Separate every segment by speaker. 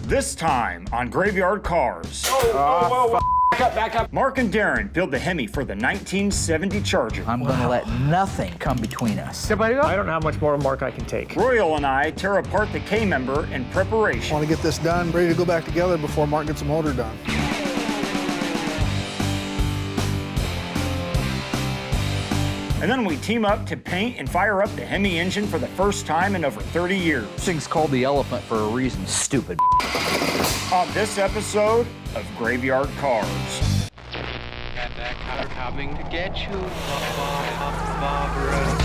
Speaker 1: This time on Graveyard Carz.
Speaker 2: Back up.
Speaker 1: Mark and Darren build the Hemi for the 1970 Charger.
Speaker 3: I'm gonna let nothing come between us.
Speaker 2: I don't know how much more Mark I can take.
Speaker 1: Royal and I tear apart the K-member in preparation.
Speaker 4: Want to get this done, ready to go back together before Mark gets the motor done.
Speaker 1: And then we team up to paint and fire up the Hemi engine for the first time in over 30 years.
Speaker 3: This thing's called the elephant for a reason, stupid.
Speaker 1: On this episode of Graveyard Carz.
Speaker 5: Got that car coming to get you, Barbara.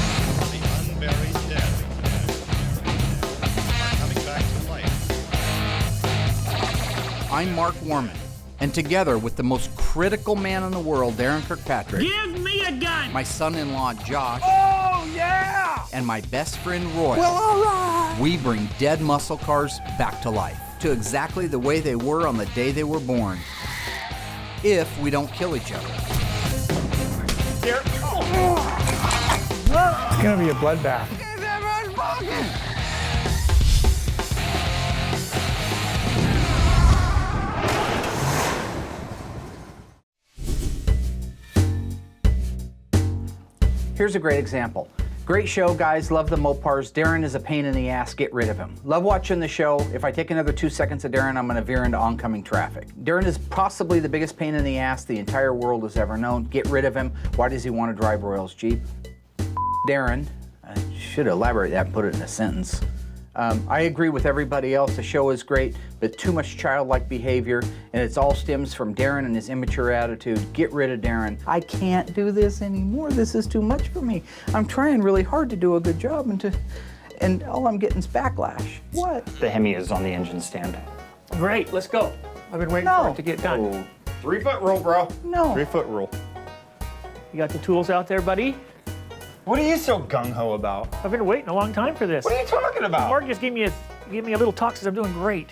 Speaker 6: The unburied dead are coming back to life.
Speaker 3: I'm Mark Warman, and together with the most critical man in the world, Darren Kirkpatrick.
Speaker 7: Give me a gun!
Speaker 3: My son-in-law, Josh.
Speaker 7: Oh, yeah!
Speaker 3: And my best friend, Roy.
Speaker 7: Well, all right!
Speaker 3: We bring dead muscle cars back to life, to exactly the way they were on the day they were born. If we don't kill each other.
Speaker 2: It's gonna be a bloodbath.
Speaker 3: Here's a great example. Great show, guys. Love the Mopars. Darren is a pain in the ass. Get rid of him. Love watching the show. If I take another 2 seconds of Darren, I'm going to veer into oncoming traffic. Darren is possibly the biggest pain in the ass the entire world has ever known. Get rid of him. Why does he want to drive Royal's Jeep? Darren. I should elaborate that and put it in a sentence. I agree with everybody else. The show is great, but too much childlike behavior, and it all stems from Darren and his immature attitude. Get rid of Darren. I can't do this anymore. This is too much for me. I'm trying really hard to do a good job, and all I'm getting is backlash. What?
Speaker 8: The Hemi is on the engine stand.
Speaker 2: Great, let's go. I've been waiting for it to get done.
Speaker 1: 3-foot rule, bro.
Speaker 3: No.
Speaker 8: 3-foot rule.
Speaker 2: You got the tools out there, buddy?
Speaker 8: What are you so gung-ho about?
Speaker 2: I've been waiting a long time for this.
Speaker 8: What are you talking about?
Speaker 2: Mark just gave me a little talk, says I'm doing great.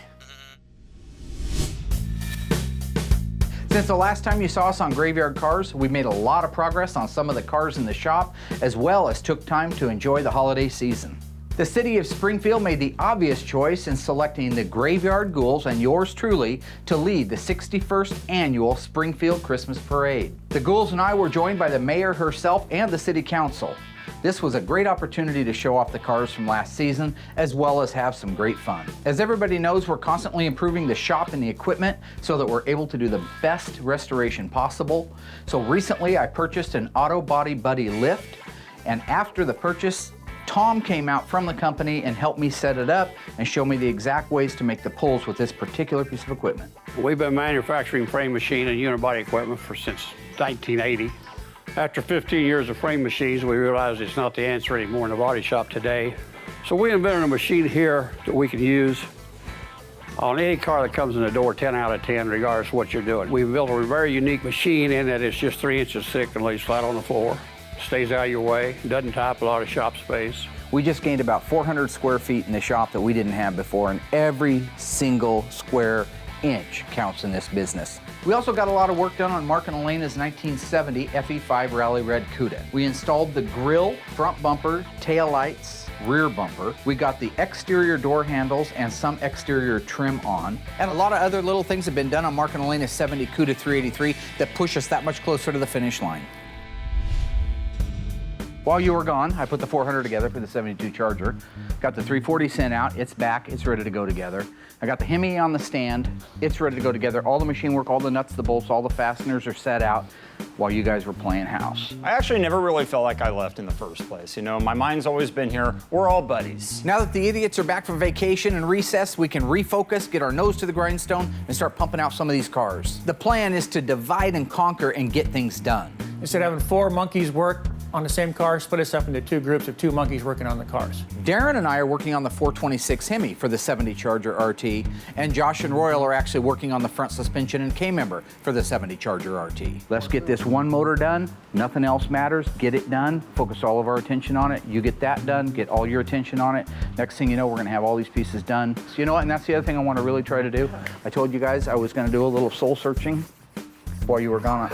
Speaker 3: Since the last time you saw us on Graveyard Carz, we made a lot of progress on some of the cars in the shop, as well as took time to enjoy the holiday season. The city of Springfield made the obvious choice in selecting the Graveyard Ghouls and yours truly to lead the 61st annual Springfield Christmas Parade. The Ghouls and I were joined by the mayor herself and the city council. This was a great opportunity to show off the cars from last season, as well as have some great fun. As everybody knows, we're constantly improving the shop and the equipment so that we're able to do the best restoration possible. So recently I purchased an Auto Body Buddy lift, and after the purchase, Tom came out from the company and helped me set it up and show me the exact ways to make the pulls with this particular piece of equipment.
Speaker 9: We've been manufacturing frame machine and unibody equipment since 1980. After 15 years of frame machines, we realized it's not the answer anymore in the body shop today. So we invented a machine here that we can use on any car that comes in the door, 10 out of 10, regardless of what you're doing. We've built a very unique machine in that it's just 3 inches thick and lays flat on the floor. Stays out of your way, doesn't tie up a lot of shop space.
Speaker 3: We just gained about 400 square feet in the shop that we didn't have before, and every single square inch counts in this business. We also got a lot of work done on Mark and Elena's 1970 FE5 Rally Red Cuda. We installed the grille, front bumper, tail lights, rear bumper. We got the exterior door handles and some exterior trim on. And a lot of other little things have been done on Mark and Elena's 70 Cuda 383 that push us that much closer to the finish line. While you were gone, I put the 400 together for the 72 Charger. Got the 340 sent out, it's back, it's ready to go together. I got the Hemi on the stand, it's ready to go together. All the machine work, all the nuts, the bolts, all the fasteners are set out while you guys were playing house.
Speaker 8: I actually never really felt like I left in the first place. You know, my mind's always been here. We're all buddies.
Speaker 3: Now that the idiots are back from vacation and recess, we can refocus, get our nose to the grindstone, and start pumping out some of these cars. The plan is to divide and conquer and get things done.
Speaker 2: Instead of having 4 monkeys work on the same car, split us up into 2 groups of 2 monkeys working on the cars.
Speaker 3: Darren and I are working on the 426 Hemi for the 70 Charger RT, and Josh and Royal are actually working on the front suspension and K-member for the 70 Charger RT. Let's get this one motor done. Nothing else matters. Get it done. Focus all of our attention on it. You get that done. Get all your attention on it. Next thing you know, we're going to have all these pieces done. So you know what? And that's the other thing I want to really try to do. I told you guys I was going to do a little soul searching while you were gone.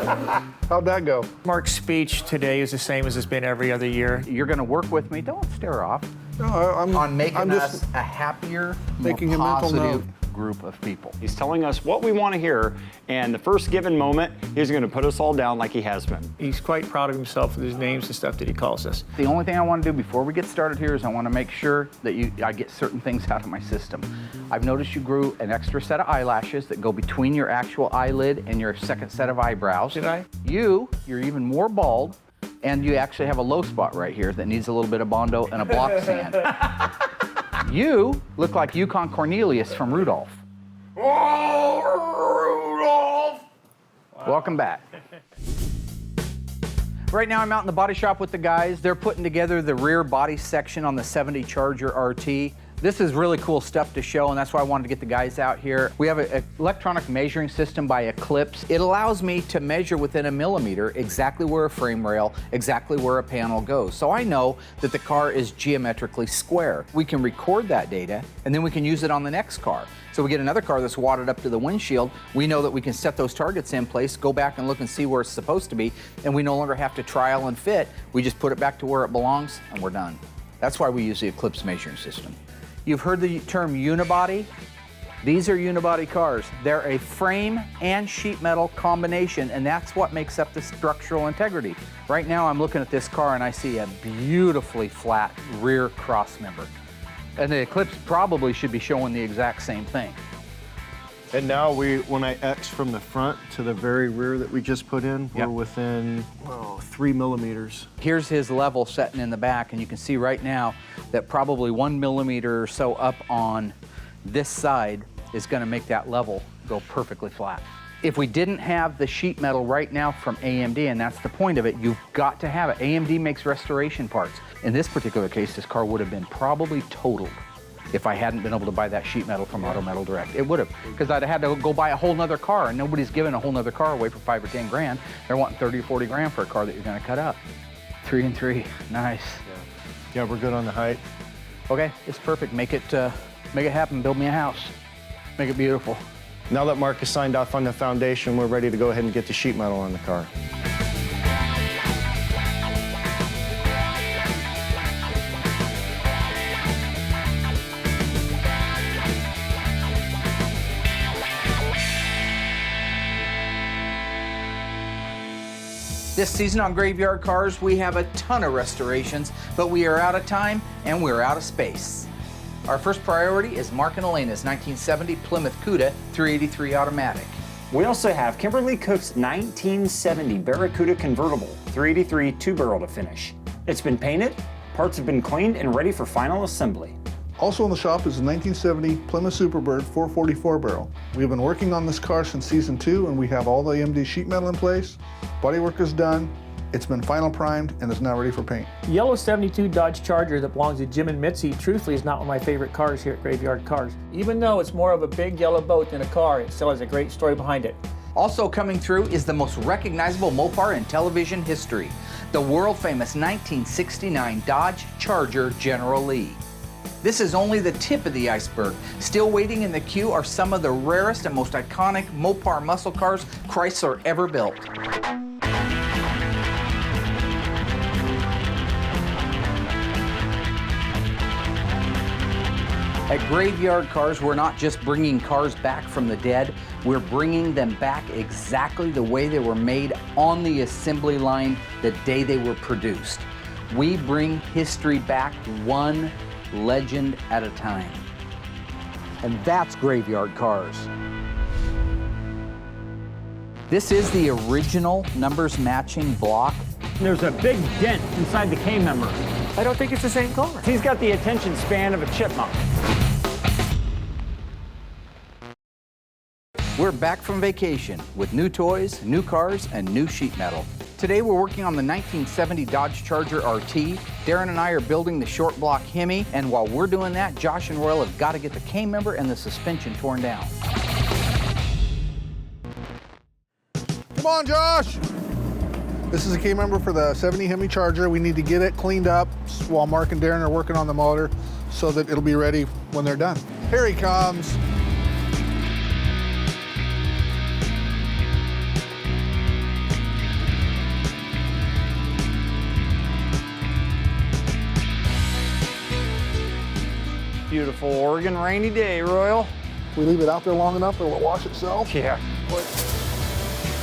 Speaker 4: How'd that go?
Speaker 2: Mark's speech today is the same as it's been every other year.
Speaker 3: You're going to work with me. Don't stare off.
Speaker 4: No, I'm
Speaker 3: on making
Speaker 4: I'm
Speaker 3: us
Speaker 4: just
Speaker 3: a happier,
Speaker 4: making
Speaker 3: more
Speaker 4: a mental
Speaker 3: positive
Speaker 4: note.
Speaker 3: group of people.
Speaker 8: He's telling us what we want to hear, and the first given moment, he's going to put us all down like he has been.
Speaker 2: He's quite proud of himself with his names and stuff that he calls us.
Speaker 3: The only thing I want to do before we get started here is I want to make sure that I get certain things out of my system. I've noticed you grew an extra set of eyelashes that go between your actual eyelid and your second set of eyebrows.
Speaker 2: Did I?
Speaker 3: You're even more bald, and you actually have a low spot right here that needs a little bit of Bondo and a block sand. You look like Yukon Cornelius from Rudolph.
Speaker 1: Oh, Rudolph!
Speaker 3: Welcome back. Right now I'm out in the body shop with the guys. They're putting together the rear body section on the 70 Charger RT. This is really cool stuff to show, and that's why I wanted to get the guys out here. We have an electronic measuring system by Eclipse. It allows me to measure within a millimeter exactly where a frame rail, exactly where a panel goes. So I know that the car is geometrically square. We can record that data, and then we can use it on the next car. So we get another car that's wadded up to the windshield. We know that we can set those targets in place, go back and look and see where it's supposed to be, and we no longer have to trial and fit. We just put it back to where it belongs, and we're done. That's why we use the Eclipse measuring system. You've heard the term unibody. These are unibody cars. They're a frame and sheet metal combination, and that's what makes up the structural integrity. Right now I'm looking at this car and I see a beautifully flat rear cross member. And the Eclipse probably should be showing the exact same thing.
Speaker 4: And now when I X from the front to the very rear that we just put in, we're within 3 millimeters.
Speaker 3: Here's his level setting in the back, and you can see right now that probably 1 millimeter or so up on this side is gonna make that level go perfectly flat. If we didn't have the sheet metal right now from AMD, and that's the point of it, you've got to have it. AMD makes restoration parts. In this particular case, this car would have been probably totaled if I hadn't been able to buy that sheet metal from Auto Metal Direct. It would have, because I'd have had to go buy a whole nother car, and nobody's giving a whole nother car away for 5 or 10 grand. They're wanting 30 or 40 grand for a car that you're gonna cut up. 3 and 3, nice.
Speaker 4: Yeah, we're good on the height.
Speaker 3: Okay, it's perfect. Make it happen, build me a house. Make it beautiful.
Speaker 4: Now that Mark has signed off on the foundation, we're ready to go ahead and get the sheet metal on the car.
Speaker 3: This season on Graveyard Cars, we have a ton of restorations, but we are out of time and we're out of space. Our first priority is Mark and Elena's 1970 Plymouth Cuda 383 automatic.
Speaker 1: We also have Kimberly Cook's 1970 Barracuda convertible, 383 two-barrel to finish. It's been painted, parts have been cleaned and ready for final assembly.
Speaker 4: Also in the shop is a 1970 Plymouth Superbird 444 barrel. We've been working on this car since season 2, and we have all the AMD sheet metal in place. Bodywork is done. It's been final primed and is now ready for paint.
Speaker 2: Yellow 72 Dodge Charger that belongs to Jim and Mitzi, truthfully, is not one of my favorite cars here at Graveyard Cars. Even though it's more of a big yellow boat than a car, it still has a great story behind it.
Speaker 3: Also coming through is the most recognizable Mopar in television history, the world-famous 1969 Dodge Charger General Lee. This is only the tip of the iceberg. Still waiting in the queue are some of the rarest and most iconic Mopar muscle cars Chrysler ever built. At Graveyard Cars, we're not just bringing cars back from the dead, we're bringing them back exactly the way they were made on the assembly line the day they were produced. We bring history back one legend at a time. And that's Graveyard Cars. This is the original numbers matching block.
Speaker 1: There's a big dent inside the K member.
Speaker 2: I don't think it's the same car.
Speaker 1: He's got the attention span of a chipmunk.
Speaker 3: We're back from vacation with new toys, new cars, and new sheet metal. Today we're working on the 1970 Dodge Charger RT. Darren and I are building the short block Hemi, and while we're doing that, Josh and Royal have got to get the K member and the suspension torn down.
Speaker 4: Come on, Josh! This is a K member for the 70 Hemi Charger. We need to get it cleaned up while Mark and Darren are working on the motor so that it'll be ready when they're done. Here he comes.
Speaker 8: Beautiful Oregon rainy day, Royal.
Speaker 4: We leave it out there long enough, it'll wash itself.
Speaker 1: Yeah.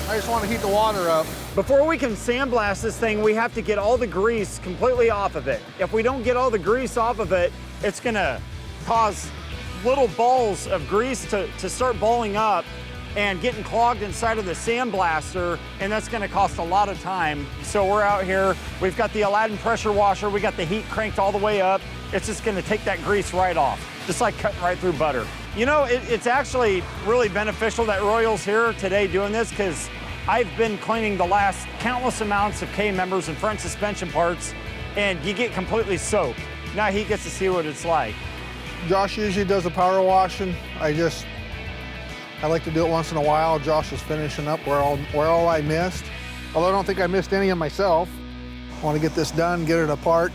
Speaker 4: I just want to heat the water up.
Speaker 1: Before we can sandblast this thing, we have to get all the grease completely off of it. If we don't get all the grease off of it, it's gonna cause little balls of grease to start balling up and getting clogged inside of the sandblaster, and that's gonna cost a lot of time. So we're out here, we've got the Aladdin pressure washer, we got the heat cranked all the way up. It's just gonna take that grease right off, just like cutting right through butter. You know, it's actually really beneficial that Royal's here today doing this, because I've been cleaning the last countless amounts of K-members and front suspension parts, and you get completely soaked. Now he gets to see what it's like.
Speaker 4: Josh usually does the power washing. I like to do it once in a while. Josh was finishing up where all I missed. Although I don't think I missed any of myself. I want to get this done, get it apart,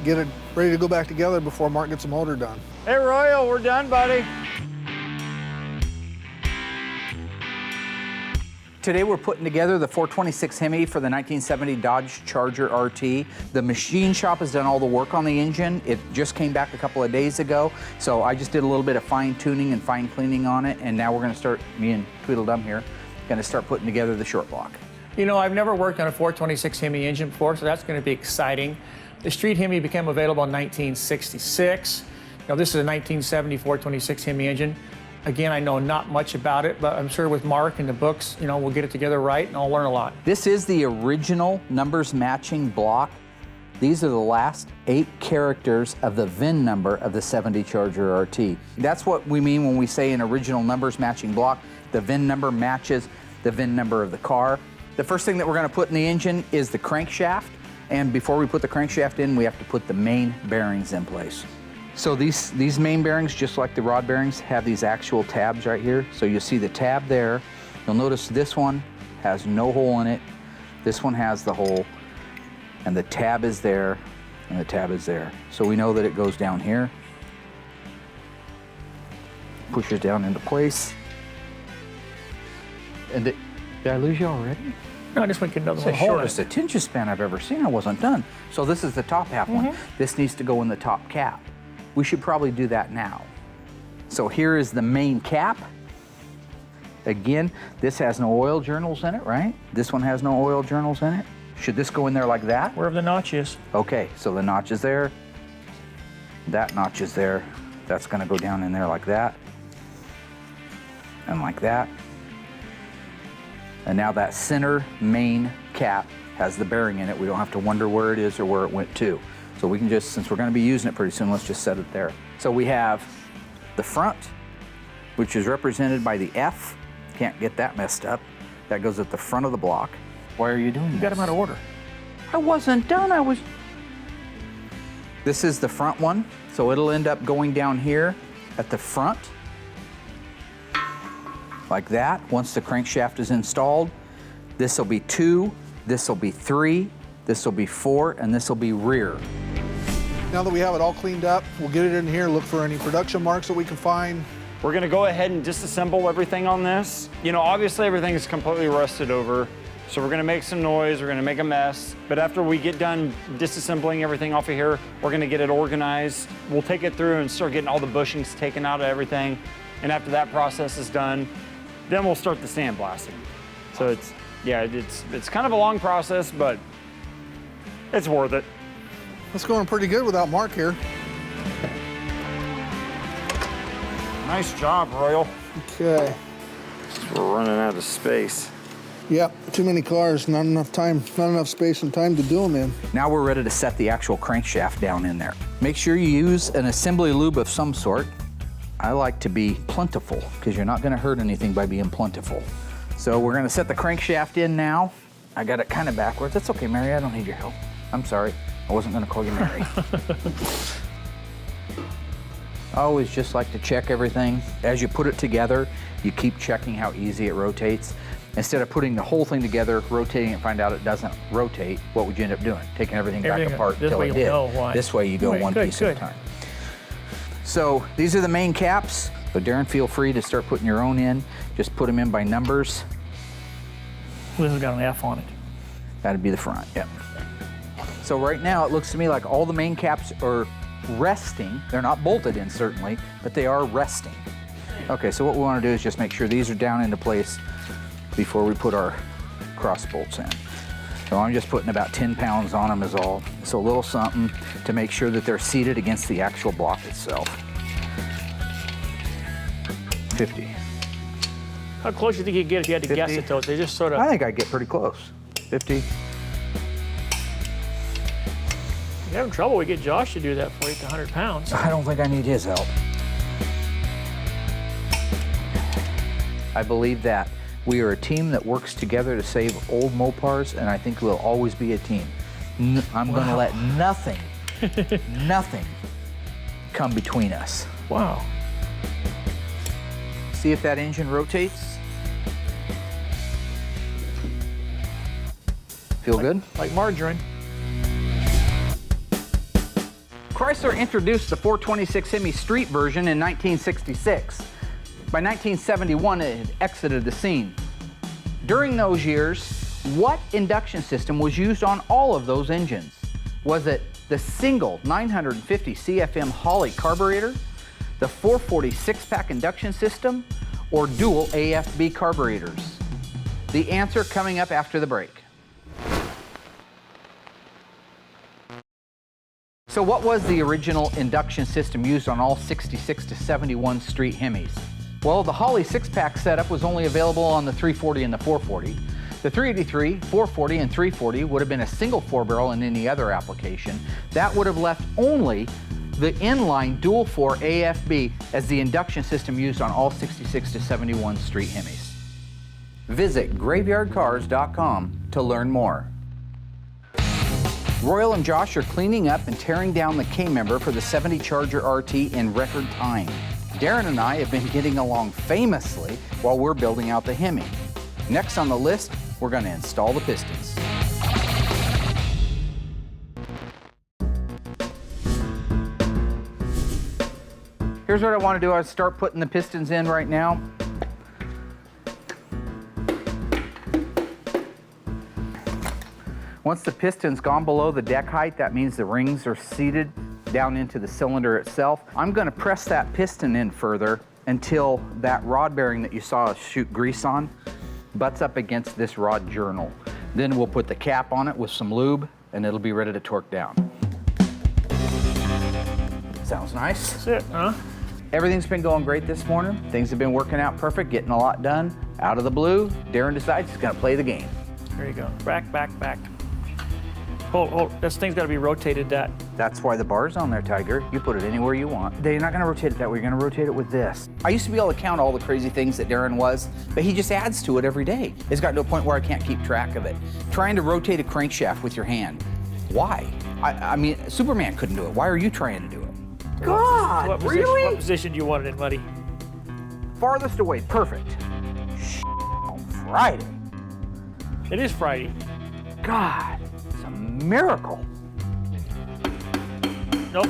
Speaker 4: get it ready to go back together before Mark gets the motor done.
Speaker 1: Hey Royal, we're done, buddy.
Speaker 3: Today we're putting together the 426 Hemi for the 1970 Dodge Charger RT. The machine shop has done all the work on the engine. It just came back a couple of days ago, so I just did a little bit of fine tuning and fine cleaning on it, and now we're gonna start, me and Tweedledum here, gonna start putting together the short block.
Speaker 2: You know, I've never worked on a 426 Hemi engine before, so that's going to be exciting. The street Hemi became available in 1966. You know, this is a 1970 426 Hemi engine. Again, I know not much about it, but I'm sure with Mark and the books, you know, we'll get it together right and I'll learn a lot.
Speaker 3: This is the original numbers matching block. These are the last 8 characters of the VIN number of the 70 Charger RT. That's what we mean when we say an original numbers matching block. The VIN number matches the VIN number of the car. The first thing that we're going to put in the engine is the crankshaft. And before we put the crankshaft in, we have to put the main bearings in place. So these main bearings, just like the rod bearings, have these actual tabs right here. So you'll see the tab there. You'll notice this one has no hole in it. This one has the hole, and the tab is there, and the tab is there. So we know that it goes down here, pushes down into place. And did I lose you already?
Speaker 2: No, I just went to another
Speaker 3: It's
Speaker 2: one.
Speaker 3: the shortest attention span I've ever seen. I wasn't done. So this is the top half one. This needs to go in the top cap. We should probably do that now. So here is the main cap. Again, this has no oil journals in it, right? This one has no oil journals in it. Should this go in there like that?
Speaker 2: Wherever the notch is.
Speaker 3: Okay, so the notch is there. That notch is there. That's gonna go down in there like that. And like that. And now that center main cap has the bearing in it. We don't have to wonder where it is or where it went to. So we can just, since we're gonna be using it pretty soon, let's just set it there. So we have the front, which is represented by the F. Can't get that messed up. That goes at the front of the block. Why are you doing this?
Speaker 2: You got them out of order.
Speaker 3: I wasn't done, This is the front one, so it'll end up going down here at the front, like that. Once the crankshaft is installed, this will be 2, this will be 3, this will be 4, and this will be rear.
Speaker 4: Now that we have it all cleaned up, we'll get it in here, look for any production marks that we can find.
Speaker 1: We're gonna go ahead and disassemble everything on this. You know, obviously everything is completely rusted over, so we're gonna make some noise, we're gonna make a mess, but after we get done disassembling everything off of here, we're gonna get it organized. We'll take it through and start getting all the bushings taken out of everything, and after that process is done, then we'll start the sandblasting. So it's kind of a long process, but it's worth it.
Speaker 4: It's going pretty good without Mark here.
Speaker 1: Nice job, Royal.
Speaker 4: Okay.
Speaker 1: We're running out of space.
Speaker 4: Yep, too many cars, not enough time, not enough space and time to do them in.
Speaker 3: Now we're ready to set the actual crankshaft down in there. Make sure you use an assembly lube of some sort. I like to be plentiful, because you're not gonna hurt anything by being plentiful. So we're gonna set the crankshaft in now. I got it kind of backwards. That's okay, Mary, I don't need your help. I'm sorry, I wasn't gonna call you Mary. I always just like to check everything. As you put it together, you keep checking how easy it rotates. Instead of putting the whole thing together, rotating it, find out it doesn't rotate, what would you end up doing? Taking everything back apart until it did. This way you go one piece at a time. So these are the main caps. So Darren, feel free to start putting your own in. Just put them in by numbers.
Speaker 2: This has got an F on it.
Speaker 3: That'd be the front, yep. So right now it looks to me like all the main caps are resting. They're not bolted in certainly, but they are resting. Okay, so what we want to do is just make sure these are down into place before we put our cross bolts in. So I'm just putting about 10 pounds on them is all. So a little something to make sure that they're seated against the actual block itself. 50.
Speaker 2: How close do you think you'd get if you had to
Speaker 3: 50.
Speaker 2: guess it, though? They just sort of...
Speaker 3: I think I'd get pretty close. 50.
Speaker 2: You're having trouble. We get Josh to do that for you to 100 pounds.
Speaker 3: I don't think I need his help. I believe that we are a team that works together to save old Mopars, and I think we'll always be a team. I'm going to let nothing, nothing come between us.
Speaker 2: Wow.
Speaker 3: See if that engine rotates. Feel good?
Speaker 2: Like margarine.
Speaker 3: Chrysler introduced the 426 Hemi street version in 1966. By 1971, it had exited the scene. During those years, what induction system was used on all of those engines? Was it the single 950 CFM Holley carburetor, the 440 six-pack induction system, or dual AFB carburetors? The answer coming up after the break. So what was the original induction system used on all 66 to 71 street Hemis? Well, the Holley six-pack setup was only available on the 340 and the 440. The 383, 440, and 340 would have been a single four-barrel in any other application. That would have left only the inline dual-four AFB as the induction system used on all 66 to 71 street Hemis. Visit graveyardcars.com to learn more. Royal and Josh are cleaning up and tearing down the K-member for the 70 Charger RT in record time. Darren and I have been getting along famously while we're building out the Hemi. Next on the list, we're going to install the pistons. Here's what I want to do. I start putting the pistons in right now. Once the piston's gone below the deck height, that means the rings are seated down into the cylinder itself. I'm going to press that piston in further until that rod bearing that you saw us shoot grease on butts up against this rod journal. Then we'll put the cap on it with some lube and it'll be ready to torque down. Sounds nice.
Speaker 2: That's it, huh?
Speaker 3: Everything's been going great this morning. Things have been working out perfect, getting a lot done. Out of the blue, Darren decides he's going to play the game.
Speaker 2: There you go. Back, back, back. Hold. This thing's got to be rotated that.
Speaker 3: That's why the bar's on there, Tiger. You put it anywhere you want. You're not going to rotate it that way. You're going to rotate it with this. I used to be able to count all the crazy things that Darren was, but he just adds to it every day. It's gotten to a point where I can't keep track of it. Trying to rotate a crankshaft with your hand. Why? I mean, Superman couldn't do it. Why are you trying to do it? God,
Speaker 2: What position do you want it in, buddy?
Speaker 3: Farthest away. Perfect. On Friday.
Speaker 2: It is Friday.
Speaker 3: God, it's a miracle.
Speaker 2: Nope.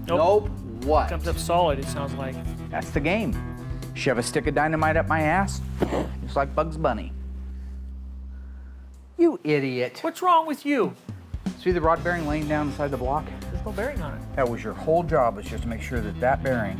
Speaker 3: Nope. What?
Speaker 2: Comes up solid, it sounds like.
Speaker 3: That's the game. Shove a stick of dynamite up my ass, just like Bugs Bunny. You idiot.
Speaker 2: What's wrong with you?
Speaker 3: See the rod bearing laying down inside the block?
Speaker 2: There's no bearing on it.
Speaker 3: That was your whole job, was just to make sure that that bearing.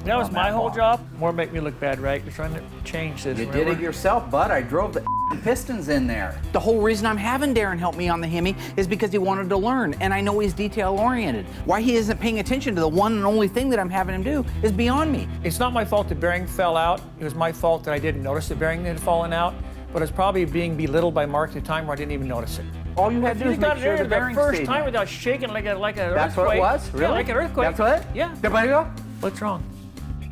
Speaker 2: That was
Speaker 3: on
Speaker 2: my
Speaker 3: that
Speaker 2: whole
Speaker 3: block.
Speaker 2: job. More make me look bad, right? You're trying to change this.
Speaker 3: You
Speaker 2: remember?
Speaker 3: did it yourself, bud. I drove the pistons in there. The whole reason I'm having Darren help me on the Hemi is because he wanted to learn, and I know he's detail-oriented. Why he isn't paying attention to the one and only thing that I'm having him do is beyond me.
Speaker 2: It's not my fault the bearing fell out. It was my fault that I didn't notice the bearing had fallen out, but it's probably being belittled by Mark at the time where I didn't even notice it.
Speaker 3: All you had to do is
Speaker 2: You got
Speaker 3: make
Speaker 2: it
Speaker 3: sure
Speaker 2: in
Speaker 3: the
Speaker 2: the
Speaker 3: bearing
Speaker 2: first
Speaker 3: stayed
Speaker 2: time
Speaker 3: in.
Speaker 2: without shaking like an earthquake.
Speaker 3: That's what it was? Really?
Speaker 2: Yeah, like an earthquake.
Speaker 3: That's it?
Speaker 2: Yeah.
Speaker 3: There you go.
Speaker 2: What's wrong?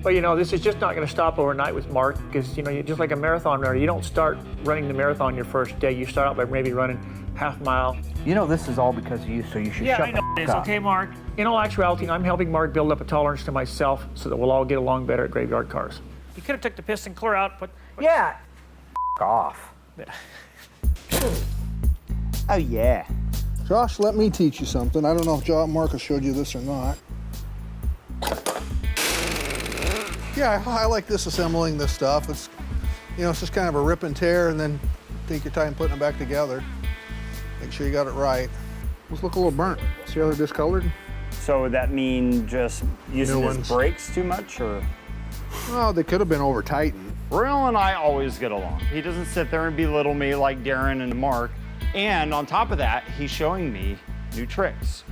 Speaker 2: Well, you know, this is just not going to stop overnight with Mark because, you know, you're just like a marathon runner. You don't start running the marathon your first day. You start out by maybe running half mile.
Speaker 3: You know this is all because of you, so you should
Speaker 2: Yeah,
Speaker 3: shut
Speaker 2: I know
Speaker 3: the
Speaker 2: it is.
Speaker 3: f*** up.
Speaker 2: Okay, Mark. In all actuality, I'm helping Mark build up a tolerance to myself so that we'll all get along better at Graveyard Cars. You could have took the piston clear out, but...
Speaker 3: Yeah. F*** off. Oh, yeah.
Speaker 4: Josh, let me teach you something. I don't know if Marcus showed you this or not. Yeah, I like disassembling this stuff. It's, you know, it's just kind of a rip and tear, and then take your time putting it back together. Make sure you got it right. Those look a little burnt. See how they're discolored?
Speaker 8: So would that mean just using
Speaker 4: New
Speaker 8: his
Speaker 4: ones.
Speaker 8: brakes too much, or?
Speaker 4: Oh, they could have been over tightened.
Speaker 1: Royal and I always get along. He doesn't sit there and belittle me like Darren and Mark. And on top of that, he's showing me new tricks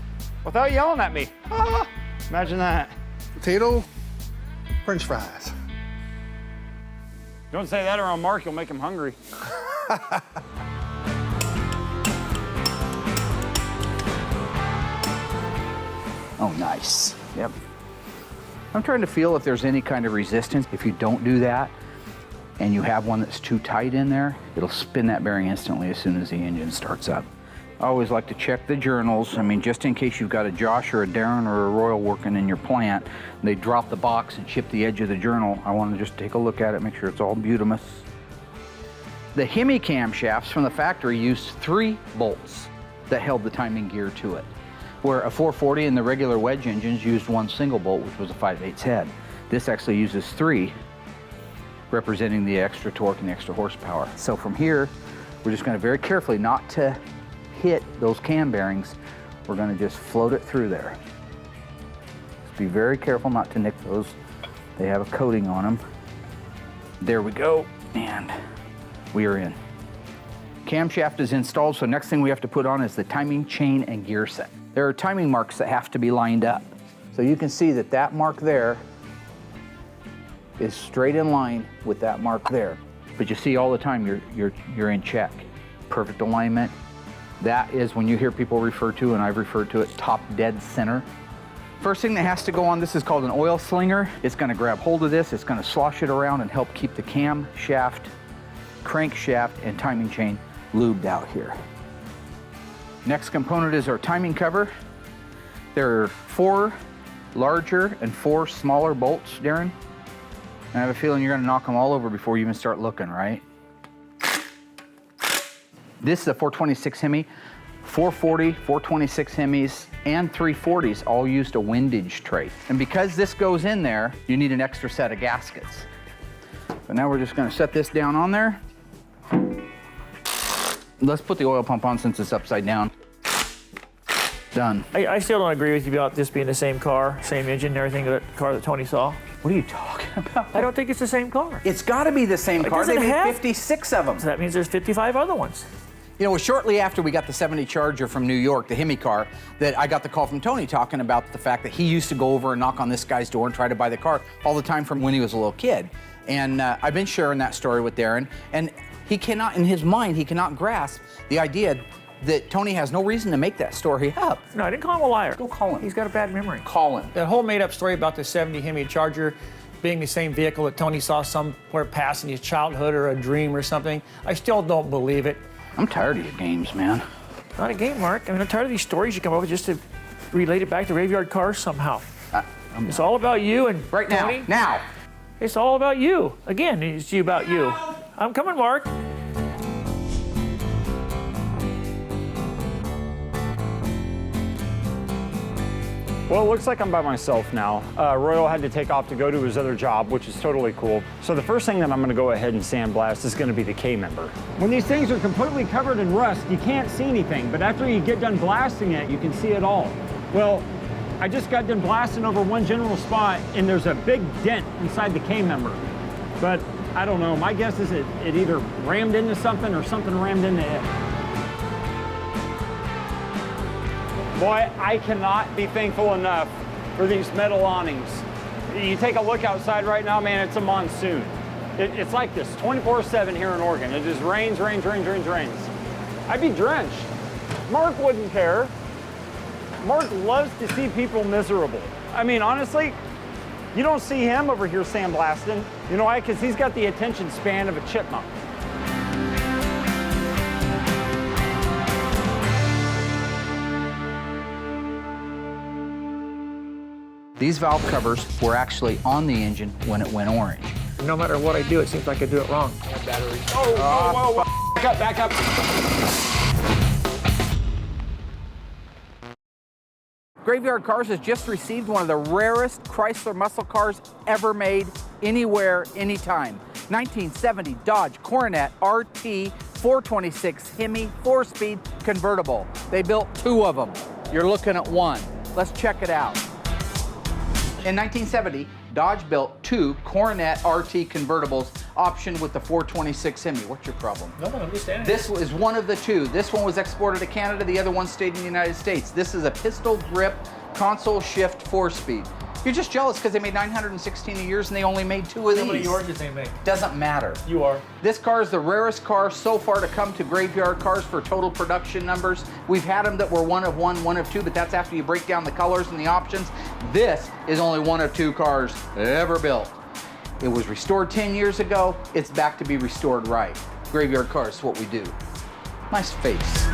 Speaker 1: without yelling at me. Ah, imagine that.
Speaker 4: Potato, French fries.
Speaker 1: Don't say that around Mark, you'll make him hungry.
Speaker 3: Oh, nice. Yep. I'm trying to feel if there's any kind of resistance. If you don't do that and you have one that's too tight in there, it'll spin that bearing instantly as soon as the engine starts up. I always like to check the journals. I mean, just in case you've got a Josh or a Darren or a Royal working in your plant, and they drop the box and chip the edge of the journal, I want to just take a look at it, make sure it's all butymous. The Hemi camshafts from the factory used 3 bolts that held the timing gear to it, where a 440 and the regular wedge engines used 1 single bolt, which was a 5/8 head. This actually uses 3, representing the extra torque and the extra horsepower. So from here, we're just going to very carefully, not to hit those cam bearings, we're going to just float it through there. Just be very careful not to nick those. They have a coating on them. There we go, and we are in. Camshaft is installed, so next thing we have to put on is the timing chain and gear set. There are timing marks that have to be lined up. So you can see that that mark there is straight in line with that mark there. But you see all the time you're in check. Perfect alignment. That is when you hear people refer to, and I've referred to it, top dead center. First thing that has to go on, this is called an oil slinger. It's gonna grab hold of this, it's gonna slosh it around and help keep the cam shaft, crankshaft, and timing chain lubed out here. Next component is our timing cover. There are 4 larger and 4 smaller bolts, Darren. And I have a feeling you're gonna knock them all over before you even start looking, right? This is a 426 Hemi, 440, 426 Hemis, and 340s all used a windage tray. And because this goes in there, you need an extra set of gaskets. So now we're just gonna set this down on there. Let's put the oil pump on since it's upside down. Done.
Speaker 2: I still don't agree with you about this being the same car, same engine and everything, the car that Tony saw.
Speaker 3: What are you talking about?
Speaker 2: I don't think it's the same car.
Speaker 3: It's gotta be the same car. They
Speaker 2: doesn't
Speaker 3: made
Speaker 2: have-
Speaker 3: 56 of them.
Speaker 2: So that means there's 55 other ones.
Speaker 3: You know, it was shortly after we got the 70 Charger from New York, the Hemi car, that I got the call from Tony talking about the fact that he used to go over and knock on this guy's door and try to buy the car all the time from when he was a little kid. And I've been sharing that story with Darren, and he cannot, in his mind, he cannot grasp the idea that Tony has no reason to make that story up.
Speaker 2: No, I didn't call him a liar.
Speaker 3: Go call him.
Speaker 2: He's got a bad memory.
Speaker 3: Call him.
Speaker 2: That whole made-up story about the 70 Hemi Charger being the same vehicle that Tony saw somewhere past in his childhood or a dream or something, I still don't believe it.
Speaker 3: I'm tired of your games, man.
Speaker 2: Not a game, Mark. I mean, I'm tired of these stories you come up with just to relate it back to Graveyard Carz somehow. It's all about you and
Speaker 3: Right now,
Speaker 2: Tony.
Speaker 3: now.
Speaker 2: It's all about you. Again, it's you about you. I'm coming, Mark.
Speaker 1: Well, it looks like I'm by myself now. Royal had to take off to go to his other job, which is totally cool. So the first thing that I'm gonna go ahead and sandblast is gonna be the K member. When these things are completely covered in rust, you can't see anything, but after you get done blasting it, you can see it all. Well, I just got done blasting over one general spot, and there's a big dent inside the K member. But I don't know, my guess is it either rammed into something or something rammed into it. Boy, I cannot be thankful enough for these metal awnings. You take a look outside right now, man, it's a monsoon. It's like this 24/7 here in Oregon. It just rains, rains, rains, rains, rains. I'd be drenched. Mark wouldn't care. Mark loves to see people miserable. I mean, honestly, you don't see him over here sandblasting. You know why? Because he's got the attention span of a chipmunk.
Speaker 3: These valve covers were actually on the engine when it went orange.
Speaker 2: No matter what I do, it seems like I do it wrong.
Speaker 1: Oh, whoa, whoa, whoa. Back up, back up.
Speaker 3: Graveyard Carz has just received one of the rarest Chrysler muscle cars ever made, anywhere, anytime. 1970 Dodge Coronet RT 426 Hemi 4-speed convertible. They built 2 of them. You're looking at one. Let's check it out. In 1970, Dodge built 2 Coronet RT convertibles optioned with the 426 Hemi. What's your problem?
Speaker 2: No, I'm just standing.
Speaker 3: This is one of the 2. This one was exported to Canada, the other one stayed in the United States. This is a pistol grip console shift 4-speed. You're just jealous because they made 916 a year and they only made 2 of these.
Speaker 2: How many yours did they make?
Speaker 3: Doesn't matter.
Speaker 2: You are.
Speaker 3: This car is the rarest car so far to come to Graveyard Cars for total production numbers. We've had them that were 1 of 1, 1 of 2, but that's after you break down the colors and the options. This is only 1 of 2 cars ever built. It was restored 10 years ago. It's back to be restored right. Graveyard Cars is what we do. Nice face.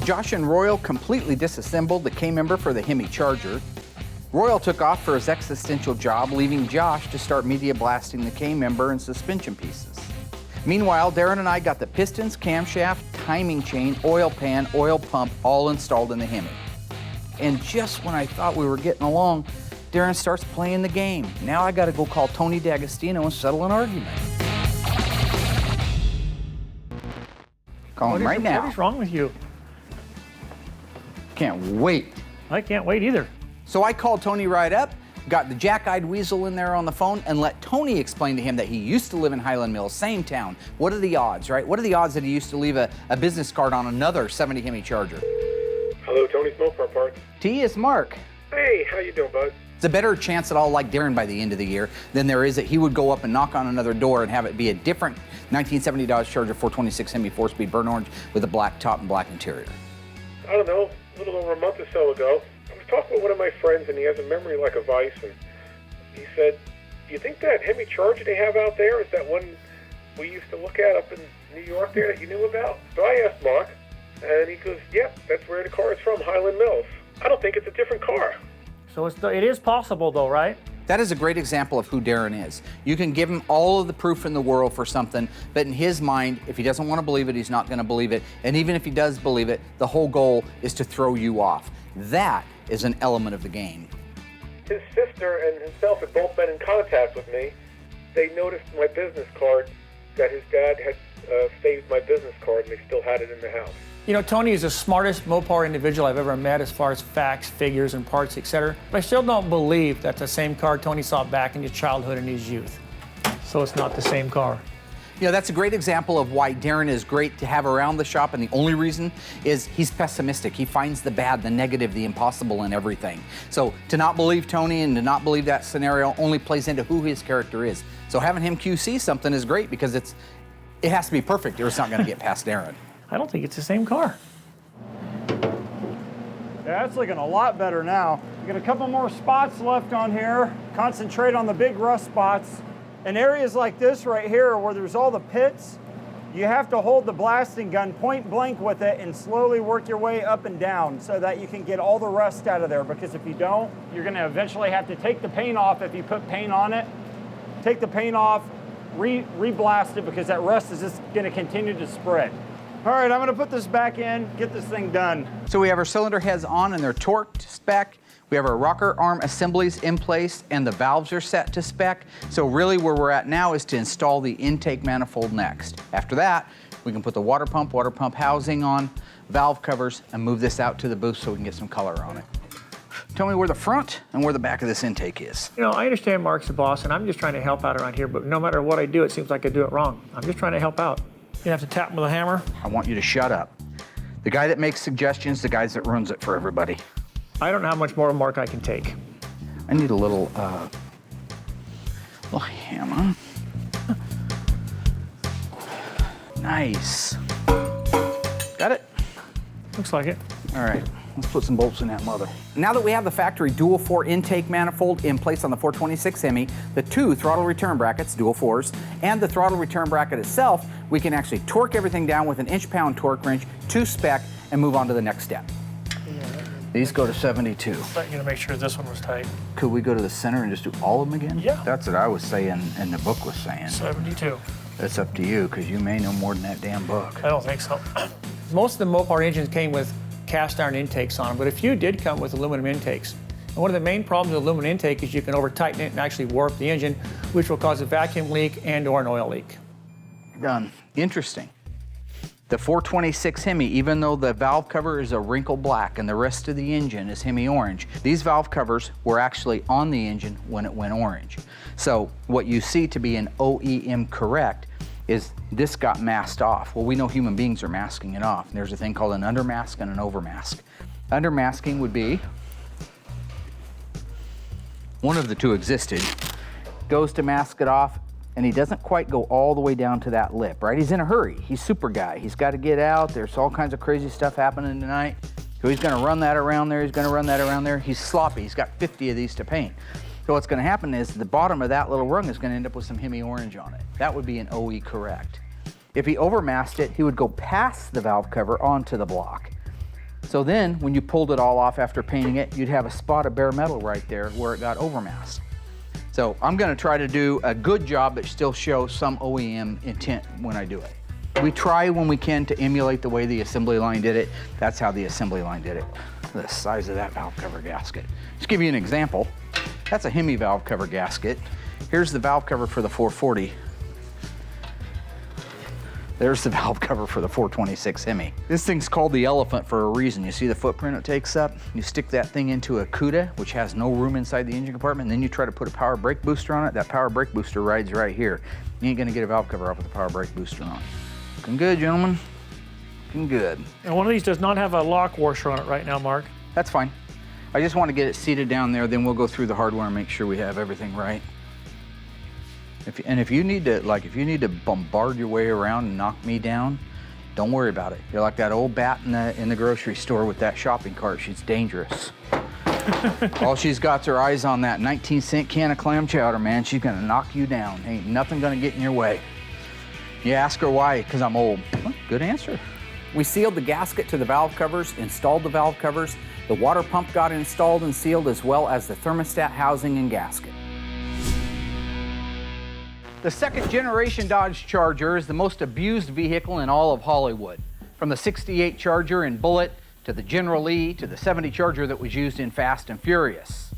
Speaker 3: Josh and Royal completely disassembled the K-member for the Hemi Charger. Royal took off for his existential job, leaving Josh to start media blasting the K-member and suspension pieces. Meanwhile, Darren and I got the pistons, camshaft, timing chain, oil pan, oil pump all installed in the Hemi. And just when I thought we were getting along, Darren starts playing the game. Now I gotta go call Tony D'Agostino and settle an argument. Call him right now.
Speaker 2: What is wrong with you?
Speaker 3: Can't wait.
Speaker 2: I can't wait either.
Speaker 3: So I called Tony right up, got the jack-eyed weasel in there on the phone, and let Tony explain to him that he used to live in Highland Mills, same town. What are the odds, right? What are the odds that he used to leave a business card on another 70 Hemi Charger?
Speaker 10: Hello, Tony's Mopar Parts.
Speaker 3: T, it's Mark.
Speaker 10: Hey, how you doing, bud?
Speaker 3: It's a better chance that I'll like Darren by the end of the year than there is that he would go up and knock on another door and have it be a different 1970 Dodge Charger 426 Hemi 4-speed burnt orange with a black top and black interior.
Speaker 10: I don't know, a little over a month or so ago, I was talking with one of my friends and he has a memory like a vice, and he said, do you think that Hemi Charger they have out there is that one we used to look at up in New York there that you knew about? So I asked Mark, and he goes, yep, that's where the car is from, Highland Mills. I don't think it's a different car.
Speaker 2: So it is possible though, right?
Speaker 3: That is a great example of who Darren is. You can give him all of the proof in the world for something, but in his mind, if he doesn't want to believe it, he's not going to believe it. And even if he does believe it, the whole goal is to throw you off. That is an element of the game.
Speaker 10: His sister and himself had both been in contact with me. They noticed my business card, that his dad had saved my business card, and they still had it in the house.
Speaker 2: You know, Tony is the smartest Mopar individual I've ever met as far as facts, figures, and parts, etc. But I still don't believe that's the same car Tony saw back in his childhood and his youth. So it's not the same car.
Speaker 3: You know, that's a great example of why Darren is great to have around the shop, and the only reason is he's pessimistic. He finds the bad, the negative, the impossible in everything. So to not believe Tony and to not believe that scenario only plays into who his character is. So having him QC something is great because it has to be perfect or it's not going to get past Darren.
Speaker 2: I don't think it's the same car.
Speaker 1: Yeah, it's looking a lot better now. We got a couple more spots left on here. Concentrate on the big rust spots. In areas like this right here where there's all the pits, you have to hold the blasting gun point blank with it and slowly work your way up and down so that you can get all the rust out of there, because if you don't, you're gonna eventually have to take the paint off if you put paint on it. Take the paint off, re-blast it, because that rust is just gonna continue to spread. All right, I'm gonna put this back in, get this thing done.
Speaker 3: So we have our cylinder heads on and they're torqued spec. We have our rocker arm assemblies in place and the valves are set to spec. So really where we're at now is to install the intake manifold next. After that, we can put the water pump housing on, valve covers, and move this out to the booth so we can get some color on it. Tell me where the front and where the back of this intake is.
Speaker 2: You know, I understand Mark's the boss and I'm just trying to help out around here, but no matter what I do, it seems like I do it wrong. I'm just trying to help out. You have to tap him with a hammer?
Speaker 3: I want you to shut up. The guy that makes suggestions, the guy that runs it for everybody.
Speaker 2: I don't know how much more of Mark I can take.
Speaker 3: I need a little hammer. Nice. Got it?
Speaker 2: Looks like it.
Speaker 3: All right, let's put some bolts in that mother. Now that we have the factory dual 4 intake manifold in place on the 426 Hemi, the 2 throttle return brackets, dual 4s, and the throttle return bracket itself, we can actually torque everything down with an inch-pound torque wrench to spec and move on to the next step. These go to 72.
Speaker 2: I'm gonna make sure this one was tight.
Speaker 3: Could we go to the center and just do all of them again?
Speaker 2: Yeah.
Speaker 3: That's what I was saying and the book was saying.
Speaker 2: 72.
Speaker 3: That's up to you, because you may know more than that damn book.
Speaker 2: I don't think so. Most of the Mopar engines came with cast iron intakes on them, but a few did come with aluminum intakes. And one of the main problems with aluminum intake is you can over-tighten it and actually warp the engine, which will cause a vacuum leak and or an oil leak.
Speaker 3: Done. Interesting. The 426 Hemi, even though the valve cover is a wrinkle black and the rest of the engine is Hemi orange, these valve covers were actually on the engine when it went orange. So what you see to be an OEM correct is this got masked off. Well, we know human beings are masking it off. There's a thing called an undermask and an overmask. Undermasking would be, one of the two existed, goes to mask it off, and he doesn't quite go all the way down to that lip, right? He's in a hurry. He's super guy. He's got to get out. There's all kinds of crazy stuff happening tonight. So he's going to run that around there. He's going to run that around there. He's sloppy. He's got 50 of these to paint. So what's going to happen is the bottom of that little rung is going to end up with some Hemi orange on it. That would be an OE correct. If he overmasked it, he would go past the valve cover onto the block. So then when you pulled it all off after painting it, you'd have a spot of bare metal right there where it got overmasked. So I'm going to try to do a good job but still show some OEM intent when I do it. We try when we can to emulate the way the assembly line did it. That's how the assembly line did it. The size of that valve cover gasket. Just give you an example. That's a Hemi valve cover gasket. Here's the valve cover for the 440. There's the valve cover for the 426 Hemi. This thing's called the elephant for a reason. You see the footprint it takes up? You stick that thing into a CUDA, which has no room inside the engine compartment, and then you try to put a power brake booster on it. That power brake booster rides right here. You ain't gonna get a valve cover off with a power brake booster on. Looking good, gentlemen. Looking good.
Speaker 2: And one of these does not have a lock washer on it right now, Mark.
Speaker 3: That's fine. I just want to get it seated down there, then we'll go through the hardware and make sure we have everything right. If you need to bombard your way around and knock me down, don't worry about it. You're like that old bat in the grocery store with that shopping cart. She's dangerous. All she's got's her eyes on that 19-cent can of clam chowder, man. She's gonna knock you down. Ain't nothing gonna get in your way. You ask her why, because I'm old. Well, good answer. We sealed the gasket to the valve covers, installed the valve covers. The water pump got installed and sealed, as well as the thermostat housing and gasket. The second generation Dodge Charger is the most abused vehicle in all of Hollywood. From the 68 Charger in Bullitt, to the General Lee, to the 70 Charger that was used in Fast and Furious.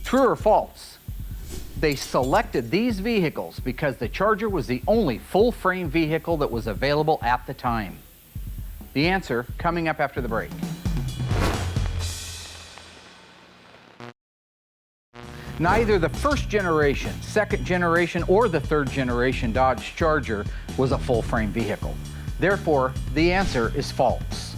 Speaker 3: True or false? They selected these vehicles because the Charger was the only full-frame vehicle that was available at the time. The answer coming up after the break. Neither the first generation, second generation, or the third generation Dodge Charger was a full-frame vehicle. Therefore, the answer is false.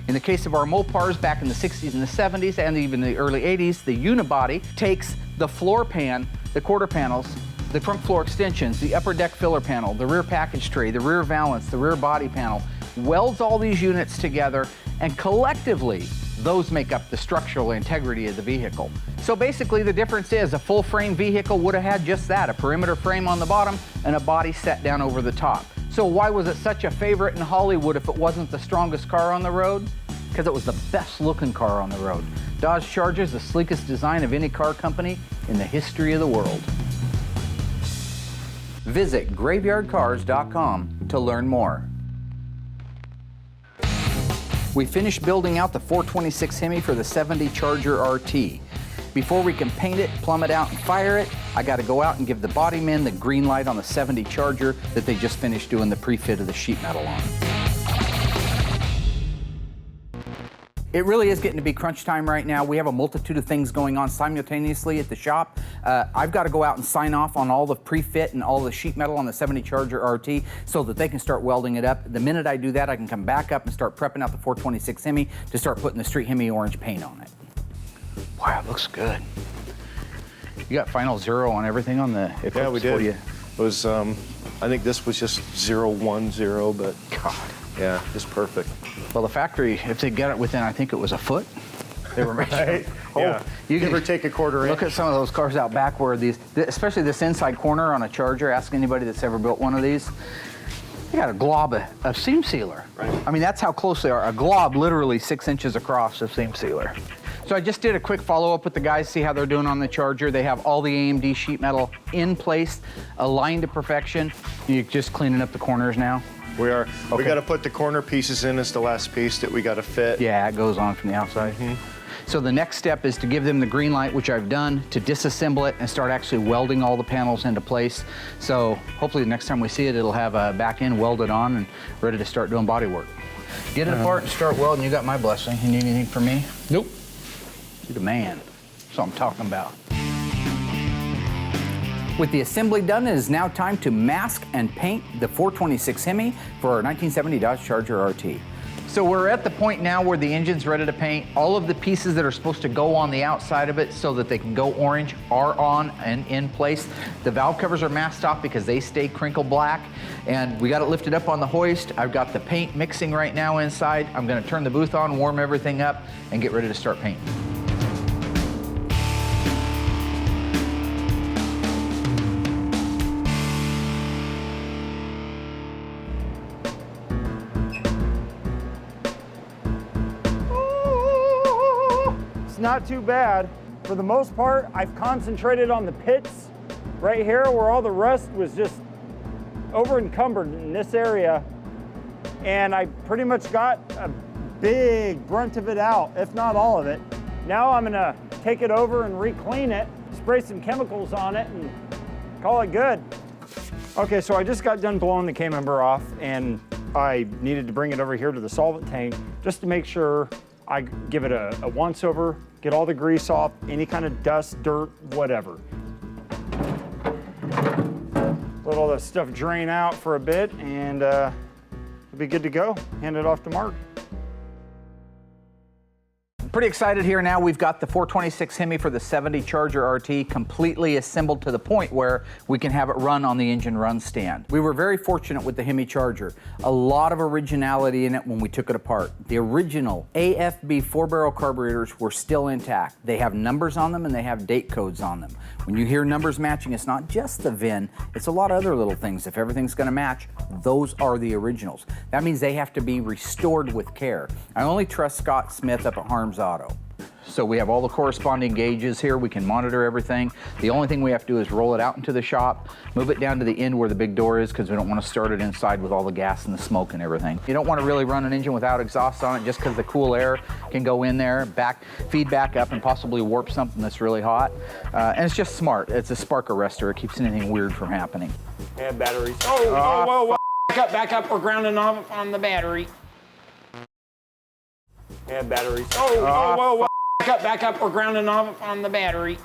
Speaker 3: In the case of our Mopars back in the 60s and the 70s and even the early 80s, the unibody takes the floor pan, the quarter panels, the trunk floor extensions, the upper deck filler panel, the rear package tray, the rear valance, the rear body panel, welds all these units together, and collectively, those make up the structural integrity of the vehicle. So basically the difference is a full frame vehicle would have had just that, a perimeter frame on the bottom and a body set down over the top. So why was it such a favorite in Hollywood if it wasn't the strongest car on the road? Because it was the best looking car on the road. Dodge Charger is the sleekest design of any car company in the history of the world. Visit graveyardcars.com to learn more. We finished building out the 426 Hemi for the 70 Charger RT. Before we can paint it, plumb it out, and fire it, I got to go out and give the body men the green light on the 70 Charger that they just finished doing the pre-fit of the sheet metal on. It really is getting to be crunch time right now. We have a multitude of things going on simultaneously at the shop. I've got to go out and sign off on all the pre-fit and all the sheet metal on the 70 Charger RT so that they can start welding it up. The minute I do that, I can come back up and start prepping out the 426 Hemi to start putting the Street Hemi orange paint on it. Wow, it looks good. You got final zero on everything on the Eclipse?
Speaker 11: Yeah, we did. It was, I think this was just 010, but
Speaker 3: God.
Speaker 11: Yeah, just perfect.
Speaker 3: Well, the factory, if they got it within, I think it was a foot, they were making.
Speaker 11: Right?
Speaker 3: Oh,
Speaker 11: Yeah.
Speaker 3: You
Speaker 11: Give
Speaker 3: can
Speaker 11: or take a quarter inch.
Speaker 3: look at some of those cars out back where these, especially this inside corner on a Charger, ask anybody that's ever built one of these, they got a glob of seam sealer.
Speaker 11: Right.
Speaker 3: I mean, that's how close they are. A glob literally 6 inches across of seam sealer. So I just did a quick follow-up with the guys, see how they're doing on the Charger. They have all the AMD sheet metal in place, aligned to perfection. You're just cleaning up the corners now?
Speaker 11: We are.
Speaker 3: Okay.
Speaker 11: We got to put the corner pieces in as the last piece that we got to fit.
Speaker 3: Yeah, it goes on from the outside. So the next step is to give them the green light, which I've done, to disassemble it and start actually welding all the panels into place. So hopefully the next time we see it, it'll have a back end welded on and ready to start doing body work. Get it apart and start welding. You got my blessing. You need anything from me?
Speaker 2: Nope.
Speaker 3: You're the man. That's what I'm talking about. With the assembly done, it is now time to mask and paint the 426 Hemi for our 1970 Dodge Charger RT. So we're at the point now where the engine's ready to paint. All of the pieces that are supposed to go on the outside of it so that they can go orange are on and in place. The valve covers are masked off because they stay crinkle black. And we got it lifted up on the hoist. I've got the paint mixing right now inside. I'm gonna turn the booth on, warm everything up, and get ready to start painting.
Speaker 1: Not too bad. For the most part, I've concentrated on the pits right here where all the rust was just over encumbered in this area. And I pretty much got a big brunt of it out, if not all of it. Now I'm gonna take it over and re-clean it, spray some chemicals on it and call it good. Okay, so I just got done blowing the K-member off and I needed to bring it over here to the solvent tank just to make sure I give it a once over, get all the grease off, any kind of dust, dirt, whatever. Let all that stuff drain out for a bit and it'll be good to go. Hand it off to Mark.
Speaker 3: Pretty excited here now. We've got the 426 Hemi for the 70 Charger RT completely assembled to the point where we can have it run on the engine run stand. We were very fortunate with the Hemi Charger. A lot of originality in it when we took it apart. The original AFB 4-barrel carburetors were still intact. They have numbers on them and they have date codes on them. When you hear numbers matching, it's not just the VIN, it's a lot of other little things. If everything's gonna match, those are the originals. That means they have to be restored with care. I only trust Scott Smith up at Harms Auto. So we have all the corresponding gauges here. We can monitor everything. The only thing we have to do is roll it out into the shop, move it down to the end where the big door is because we don't want to start it inside with all the gas and the smoke and everything. You don't want to really run an engine without exhaust on it just because the cool air can go in there, feed back up and possibly warp something that's really hot. And it's just smart. It's a spark arrestor. It keeps anything weird from happening.
Speaker 1: Yeah, batteries. Whoa. Back up. We're grounding off on the battery. Yeah, batteries. Whoa. Back up. We're grounding off on the battery.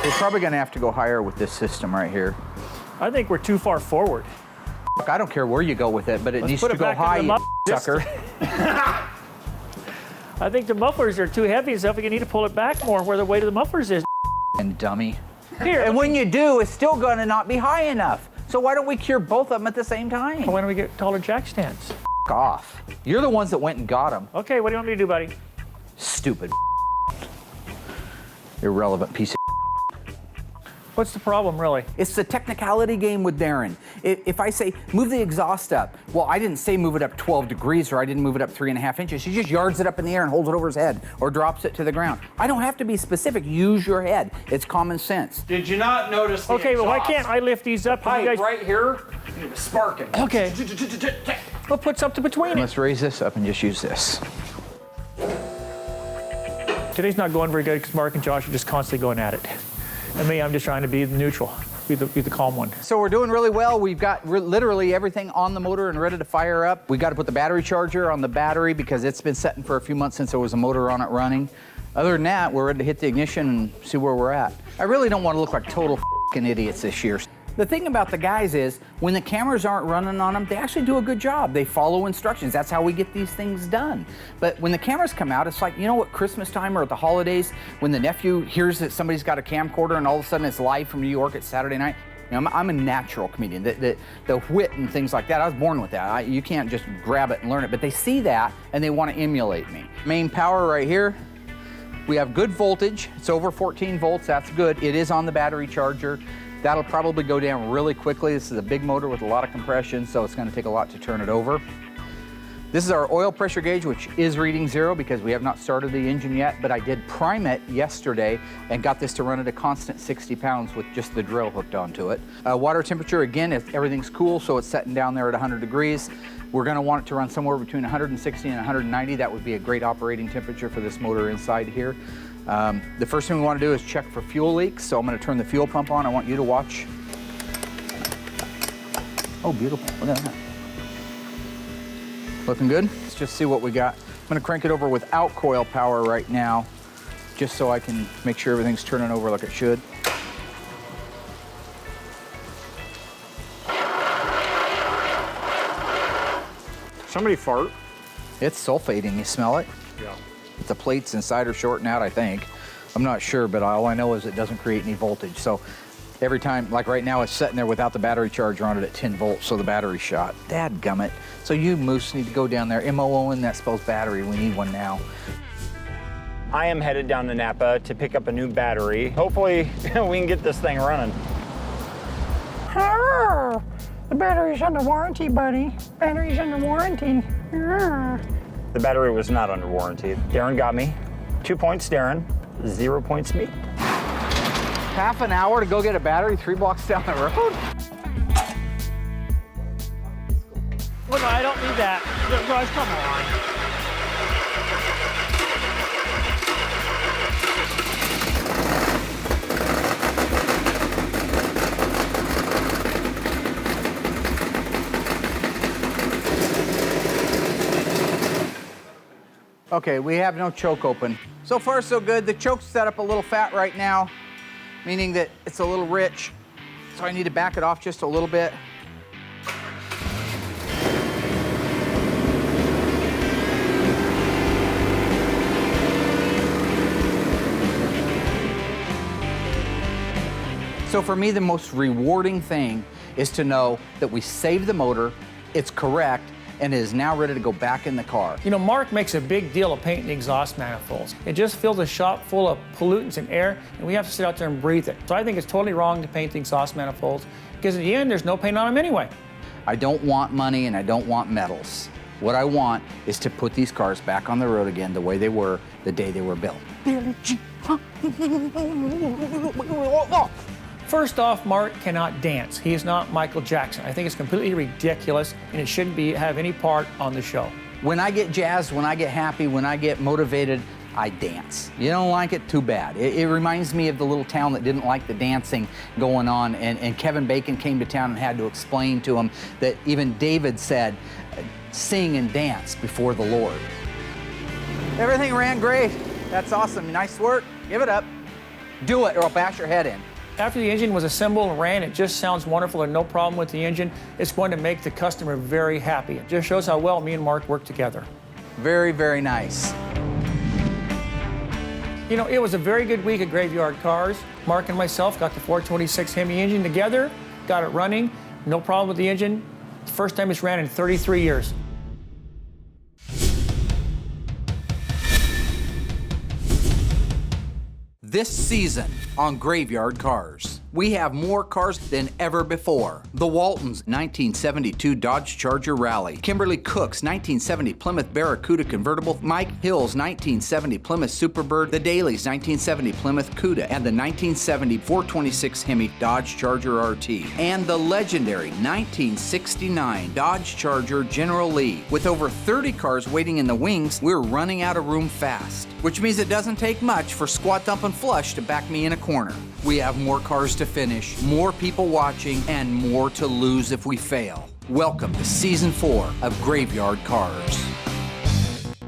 Speaker 3: We're probably going to have to go higher with this system right here.
Speaker 2: I think we're too far forward.
Speaker 3: I don't care where you go with it, but it
Speaker 2: Let's
Speaker 3: needs
Speaker 2: put
Speaker 3: to
Speaker 2: it
Speaker 3: go
Speaker 2: back
Speaker 3: high,
Speaker 2: in the
Speaker 3: you sucker.
Speaker 2: I think the mufflers are too heavy, so you need to pull it back more where the weight of the mufflers is.
Speaker 3: And dummy.
Speaker 2: Here.
Speaker 3: And when you do, it's still going to not be high enough. So why don't we cure both of them at the same time?
Speaker 2: Why don't we get taller jack stands?
Speaker 3: F off. You're the ones that went and got them.
Speaker 2: Okay, what do you want me to do, buddy?
Speaker 3: Stupid. Irrelevant piece of.
Speaker 2: What's the problem, really?
Speaker 3: It's the technicality game with Darren. If I say, move the exhaust up, well, I didn't say move it up 12 degrees or I didn't move it up 3.5 inches. He just yards it up in the air and holds it over his head or drops it to the ground. I don't have to be specific. Use your head. It's common sense.
Speaker 1: Did you not notice the
Speaker 2: Okay, but why
Speaker 1: exhaust
Speaker 2: can't I lift these up?
Speaker 1: pipe
Speaker 2: And you guys...
Speaker 1: right here? You need to spark it.
Speaker 2: Okay. We'll put something between it.
Speaker 3: Let's raise this up and just use this.
Speaker 2: Today's not going very good because Mark and Josh are just constantly going at it. And me, I'm just trying to be the neutral, be the calm one.
Speaker 3: So we're doing really well. We've got literally everything on the motor and ready to fire up. We got to put the battery charger on the battery because it's been sitting for a few months since there was a motor on it running. Other than that, we're ready to hit the ignition and see where we're at. I really don't want to look like total f***ing idiots this year. The thing about the guys is, when the cameras aren't running on them, they actually do a good job. They follow instructions. That's how we get these things done. But when the cameras come out, it's like, you know what, Christmas time or at the holidays, when the nephew hears that somebody's got a camcorder and all of a sudden it's live from New York at Saturday night. You know, I'm a natural comedian. The wit and things like that, I was born with that. You can't just grab it and learn it. But they see that and they want to emulate me. Main power right here. We have good voltage. It's over 14 volts. That's good. It is on the battery charger. That'll probably go down really quickly. This is a big motor with a lot of compression, so it's going to take a lot to turn it over. This is our oil pressure gauge, which is reading 0 because we have not started the engine yet, but I did prime it yesterday and got this to run at a constant 60 pounds with just the drill hooked onto it. Water temperature, again, if everything's cool, so it's setting down there at 100 degrees. We're going to want it to run somewhere between 160 and 190. That would be a great operating temperature for this motor inside here. The first thing we want to do is check for fuel leaks, so I'm going to turn the fuel pump on. I want you to watch. Oh, beautiful. Look at that. Looking good? Let's just see what we got. I'm going to crank it over without coil power right now, just so I can make sure everything's turning over like it should.
Speaker 1: Somebody fart.
Speaker 3: It's sulfating, you smell it?
Speaker 1: Yeah.
Speaker 3: The plates inside are shorting out, I think. I'm not sure, but all I know is it doesn't create any voltage. So every time, like right now, it's sitting there without the battery charger on it at 10 volts, so the battery's shot. Dadgummit. So you moose need to go down there. M-O-O-N, that spells battery. We need one now.
Speaker 1: I am headed down to Napa to pick up a new battery. Hopefully, we can get this thing running.
Speaker 7: The battery's under warranty, buddy. Battery's under warranty.
Speaker 1: The battery was not under warranty. Darren got me. 2 points, Darren. 0 points, me.
Speaker 3: Half an hour to go get a battery 3 blocks down the road?
Speaker 7: Well, no, I don't need that. Guys, come on.
Speaker 3: Okay, we have no choke open. So far, so good. The choke's set up a little fat right now, meaning that it's a little rich. So I need to back it off just a little bit. So for me, the most rewarding thing is to know that we saved the motor, it's correct, and it is now ready to go back in the car.
Speaker 2: You know, Mark makes a big deal of painting the exhaust manifolds. It just fills the shop full of pollutants and air, and we have to sit out there and breathe it. So I think it's totally wrong to paint the exhaust manifolds, because in the end, there's no paint on them anyway.
Speaker 3: I don't want money and I don't want medals. What I want is to put these cars back on the road again the way they were the day they were built.
Speaker 2: First off, Mark cannot dance. He is not Michael Jackson. I think it's completely ridiculous, and it shouldn't have any part on the show.
Speaker 3: When I get jazzed, when I get happy, when I get motivated, I dance. You don't like it? Too bad. It reminds me of the little town that didn't like the dancing going on, and Kevin Bacon came to town and had to explain to him that even David said, sing and dance before the Lord. Everything ran great. That's awesome. Nice work. Give it up. Do it or I'll bash your head in.
Speaker 2: After the engine was assembled and ran, it just sounds wonderful and no problem with the engine. It's going to make the customer very happy. It just shows how well me and Mark work together.
Speaker 3: Very, very nice.
Speaker 2: You know, it was a very good week at Graveyard Cars. Mark and myself got the 426 Hemi engine together, got it running, no problem with the engine. First time it's ran in 33 years.
Speaker 3: This season on Graveyard Cars, we have more cars than ever before. The Waltons' 1972 Dodge Charger Rally, Kimberly Cook's 1970 Plymouth Barracuda convertible, Mike Hill's 1970 Plymouth Superbird, the Daly's 1970 Plymouth Cuda, and the 1970 426 Hemi Dodge Charger RT, and the legendary 1969 Dodge Charger General Lee. With over 30 cars waiting in the wings, we're running out of room fast, which means it doesn't take much for Squat Dump and Flush to back me in a corner. We have more cars to finish, more people watching, and more to lose if we fail. Welcome to Season 4 of Graveyard Cars.